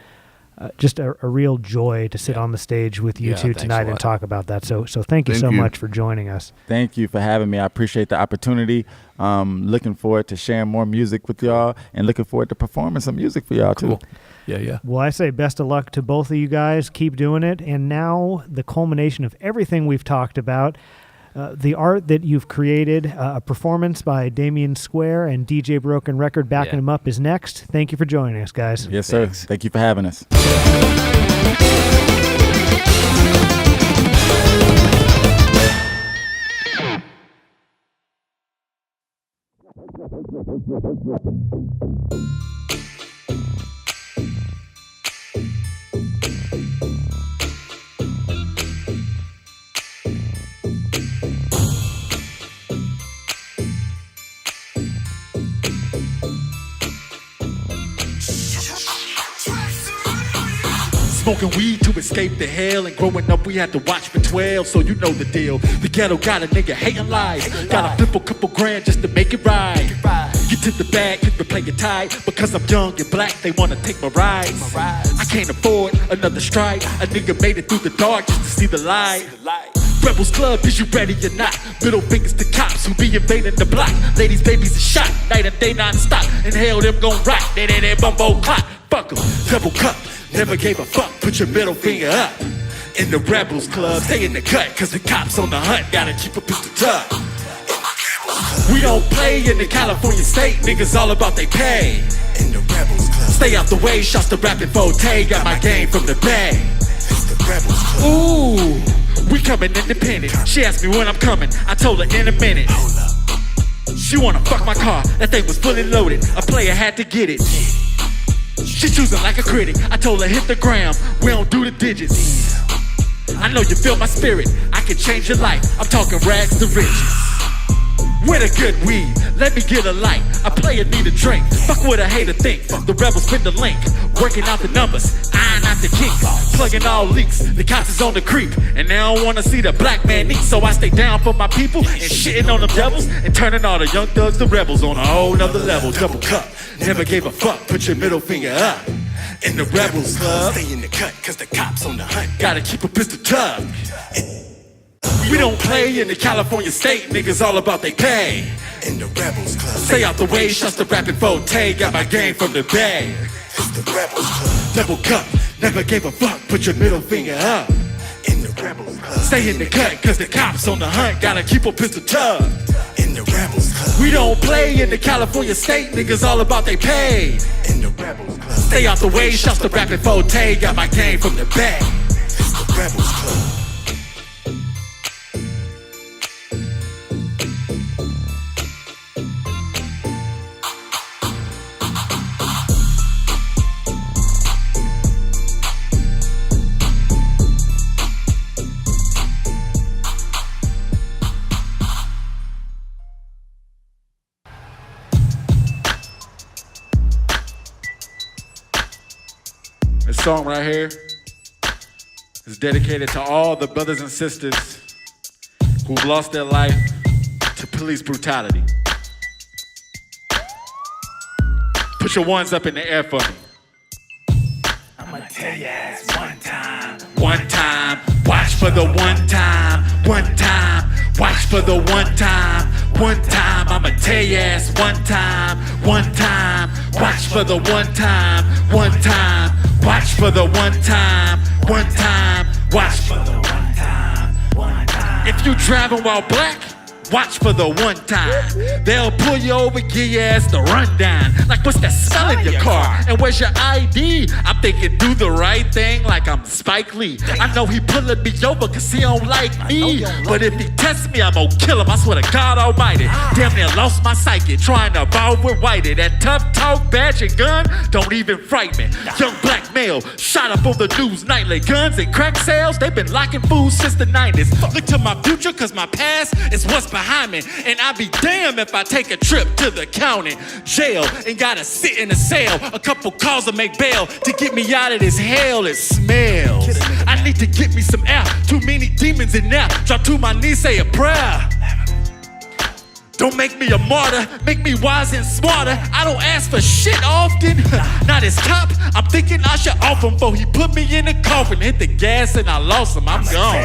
just a real joy to sit on the stage with you two tonight and talk about that. So thank you so much for joining us. Thank you for having me. I appreciate the opportunity. Looking forward to sharing more music with y'all and looking forward to performing some music for y'all too. Yeah. Well, I say best of luck to both of you guys. Keep doing it. And now the culmination of everything we've talked about, the art that you've created, a performance by Damion Square and DJ Broken Record backing him up is next. Thank you for joining us, guys. Yes, sir. Thanks. Thank you for having us. Smoking weed to escape the hell, and growing up we had to watch for 12, so you know the deal. The ghetto got a nigga hating lies. Gotta flip a couple grand just to make it right. Get to the bag, keep the play it tight. Because I'm young and black, they wanna take my rides. I can't afford another strike. A nigga made it through the dark just to see the light. Rebelz Club, is you ready or not? Middle fingers to cops who be invading the block. Ladies, babies are shot, night and day non-stop. And hell, them gon' rock, they bumbo clock. Fuck 'em, double cup, never gave a fuck. Put your middle finger up. In the Rebelz Club, stay in the cut, cause the cops on the hunt, gotta keep a pistol tucked. We don't play in the California state, niggas all about they pay. In the Rebelz Club, stay out the way, shots to rapping forte, got my game from the bay. It's the Rebelz Club. Ooh, we coming independent. She asked me when I'm coming, I told her in a minute. She wanna fuck my car, that thing was fully loaded, a player had to get it. She choosing like a critic, I told her hit the gram, we don't do the digits. I know you feel my spirit, I can change your life, I'm talking rags to riches. With a good weed, let me get a light. A player need a drink, fuck what a hater think. The rebels spin the link, working out the numbers, iron out the kinks, plugging all leaks. The cops is on the creep, and they don't wanna see the black man eat. So I stay down for my people and shitting on them devils and turning all the young thugs to rebels on a whole nother level. Double cup, never gave a fuck, put your middle finger up. In the Rebelz Club, stay in the cut, cause the cops on the hunt, gotta keep a pistol tucked. We don't play in the California state, niggas all about they pay. In the Rebelz Club, stay out the way, shots to rapping forte, got my game from the bay. It's the Rebelz Club, double cup, never gave a fuck, put your middle finger up. In the Rebelz Club, stay in the cut, cause the cops on the hunt, gotta keep a pistol tucked. In the Rebelz Club, we don't play in the California state, niggas all about they pay. In the Rebelz Club, stay out the way, shots to rapping forte, got my game from the bay. It's the Rebelz Club. This song right here is dedicated to all the brothers and sisters who've lost their life to police brutality. Put your ones up in the air for me. I'ma tell you ass one time, watch for the one time, watch for the one time, I'ma tell your ass one time, watch for the one time, watch for the one time, watch for the one time. If you driving while black, watch for the one time. They'll pull you over, give your ass the rundown. Like, what's that smell in your car? And where's your ID? I'm thinking do the right thing like I'm Spike Lee. I know he pulling me over cause he don't like me. But if he tests me, I'm gonna kill him, I swear to God almighty. Damn near lost my psyche trying to ball with Whitey. That tough talk, badge and gun don't even frighten me. Young black male shot up on the news nightly. Guns and crack sales, they've been locking fools since the 90s. Look to my future cause my past is what's behind me. And I'd be damned if I take a trip to the county jail and gotta sit in a cell. A couple calls to make bail to get me out of this hell. It smells. I need to get me some air. Too many demons in there. Drop to my knees, say a prayer. Don't make me a martyr, make me wise and smarter. I don't ask for shit often. Not as cop, I'm thinking I should off him before he put me in the coffin. Hit the gas and I lost him, I'm gone.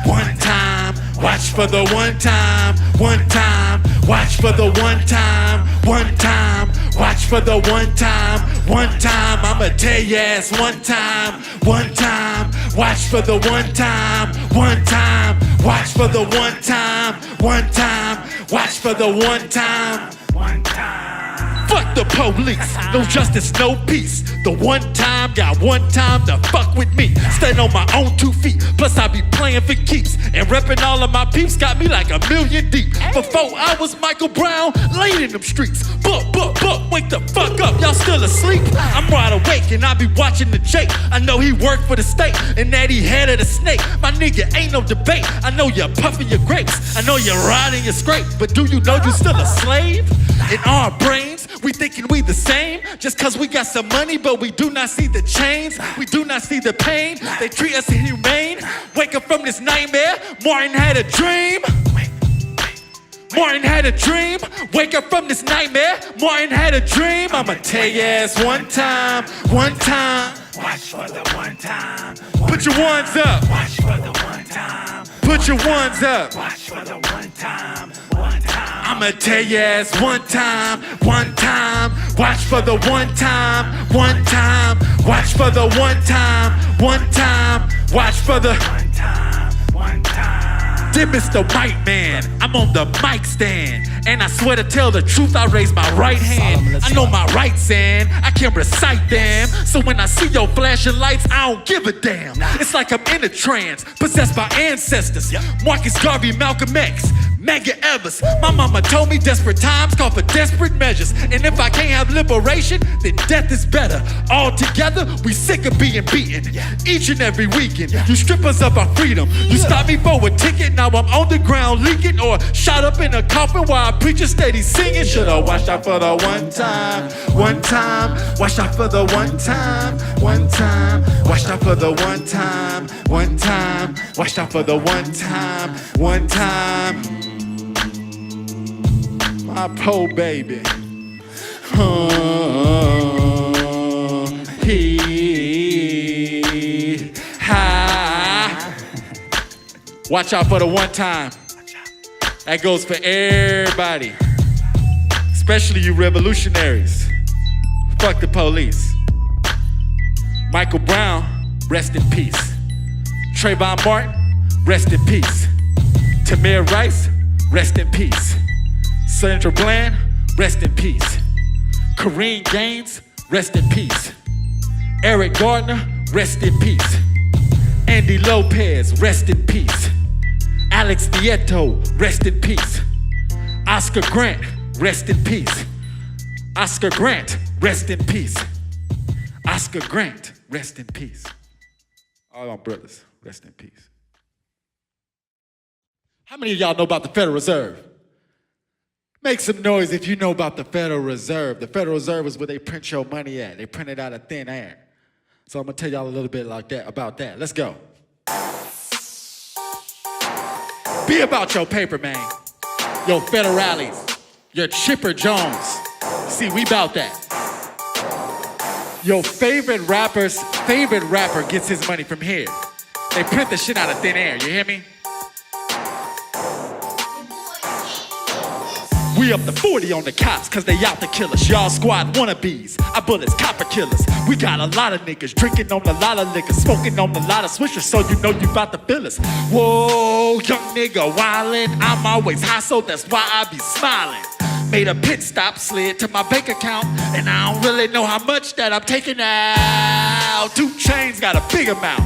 One time, watch for the one time. One time, watch for the one time. One time, watch for the one time. One time, I'ma tell your ass one time. One time, watch for the one time. One time, watch for the one time. One time, watch for the one time. One time. Fuck the police, no justice, no peace. The one time, got one time to fuck with me. Stand on my own 2 feet, plus I be playing for keeps. And repping all of my peeps got me like a million deep. For 4 hours, Michael Brown laid in them streets. Wake the fuck up, y'all still asleep? I'm wide awake and I be watching the Jake. I know he worked for the state and that he head of the snake. My nigga ain't no debate, I know you're puffing your grapes. I know you're riding your scrape, but do you know you still a slave? In our brains, we thinking we the same. Just cause we got some money, but we do not see the chains. We do not see the pain, they treat us inhumane. Wake up from this nightmare, Martin had a dream. Martin had a dream, wake up from this nightmare. Martin had a dream, I'ma tell your ass one time. One time, watch for the one time. Put your ones up. Watch for the one time. Put your ones up. Watch for the one time. One time. I'ma tell your ass one time. One time, watch for the one time. One time, watch for the one time. One time, watch for the one time. One time. Then Mr. White Man, I'm on the mic stand. And I swear to tell the truth, I raise my right hand. I know my rights and I can recite them. So when I see your flashing lights, I don't give a damn. It's like I'm in a trance, possessed by ancestors. Marcus Garvey, Malcolm X, Medgar Evers. My mama told me desperate times call for desperate measures. And if I can't have liberation, then death is better. All together, we sick of being beaten. Each and every weekend, you strip us of our freedom. You stop me for a ticket, now I'm on the ground leaking. Or shot up in a coffin while I preach a steady singing. Should've watched out for the one time. One time, watch out for the one time. One time, watched out for the one time. One time, watched out for the one time. One time. My poor baby. Watch out for the one time. That goes for everybody, especially you revolutionaries. Fuck the police. Michael Brown, rest in peace. Trayvon Martin, rest in peace. Tamir Rice, rest in peace. Sandra Bland, rest in peace. Kareem Gaines, rest in peace. Eric Gardner, rest in peace. Andy Lopez, rest in peace. Alex Nieto, rest in peace. Oscar Grant, rest in peace. Oscar Grant, rest in peace. Oscar Grant, rest in peace. All my brothers, rest in peace. How many of y'all know about the Federal Reserve? Make some noise if you know about the Federal Reserve. The Federal Reserve is where they print your money at. They print it out of thin air. So I'm gonna tell y'all a little bit about that. Let's go. Be about your paper, man. Your federales, your Chipper Jones. See, we about that. Your favorite rapper gets his money from here. They print the shit out of thin air, you hear me? We We up to 40 on the cops, cause they out to kill us. Y'all squad wannabes, our bullets copper killers. We got a lot of niggas drinking on a lot of liquor, smoking on a lot of swishers, so you know you about to feel us. Whoa, young nigga wildin', I'm always high, so that's why I be smiling. Made a pit stop, slid to my bank account, and I don't really know how much that I'm taking out. 2 Chainz got a big amount.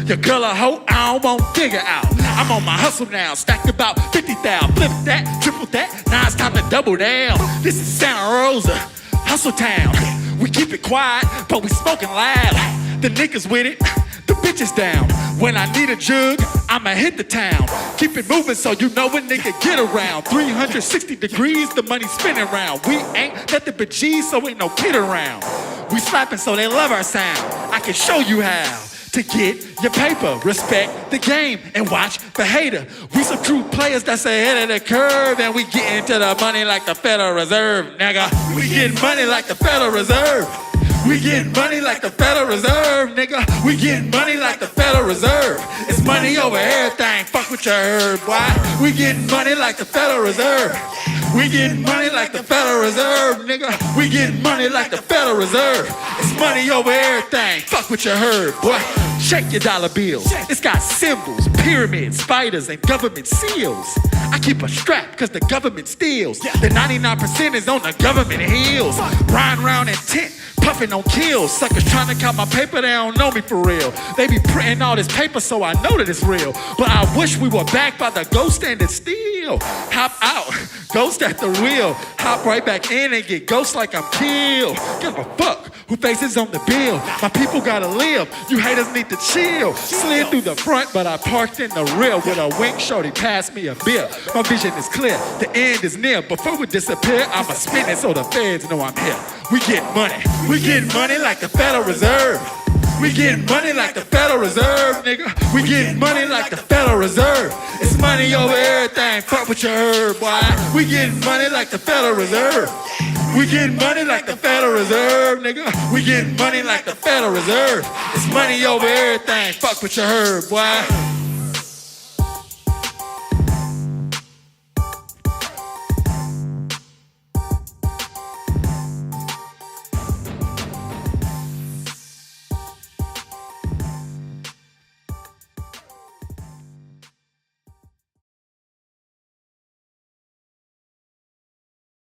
Your girl a hoe, I don't want figure out. I'm on my hustle now, stacked about 50,000. Flip that, triple that, now it's time to double down. This is Santa Rosa, hustle town. We keep it quiet, but we smoking loud. The niggas with it, the bitches down. When I need a jug, I'ma hit the town. Keep it moving so you know a nigga get around. 360 degrees, the money spinning round. We ain't nothing but G's, so ain't no kid around. We slapping so they love our sound. I can show you how to get your paper. Respect the game and watch the hater. We some true players that's ahead of the curve, and we get into the money like the Federal Reserve, nigga. We get money like the Federal Reserve. We get money like the Federal Reserve, nigga. We get money like the Federal Reserve. It's money over everything, fuck what you heard, boy. We get money like the Federal Reserve. We get money like the Federal Reserve, nigga. We get money like the Federal Reserve. It's money over everything, fuck what you heard, boy. Check your dollar bills. It's got symbols, pyramids, spiders, and government seals. I keep a strap cause the government steals. The 99% is on the government heels. Riding around in tent, puffing on kills. Suckers trying to count my paper, they don't know me for real. They be printing all this paper so I know that it's real. But I wish we were back by the ghost standing still. Hop out, ghost at the wheel. Hop right back in and get ghost like I'm killed. Give a fuck who faces on the bill. My people gotta live, you haters need to chill. Slid through the front, but I parked in the rear. With a wink, shorty passed me a beer. My vision is clear, the end is near. Before we disappear, I'ma spin it so the feds know I'm here. We get money. We get money like the Federal Reserve. We get money like the Federal Reserve, nigga. We get money like the Federal Reserve. It's money over everything, fuck what you heard, boy. We get money like the Federal Reserve. We get money like the Federal Reserve, nigga. We get money like the Federal Reserve. It's money over everything, fuck what you heard, boy.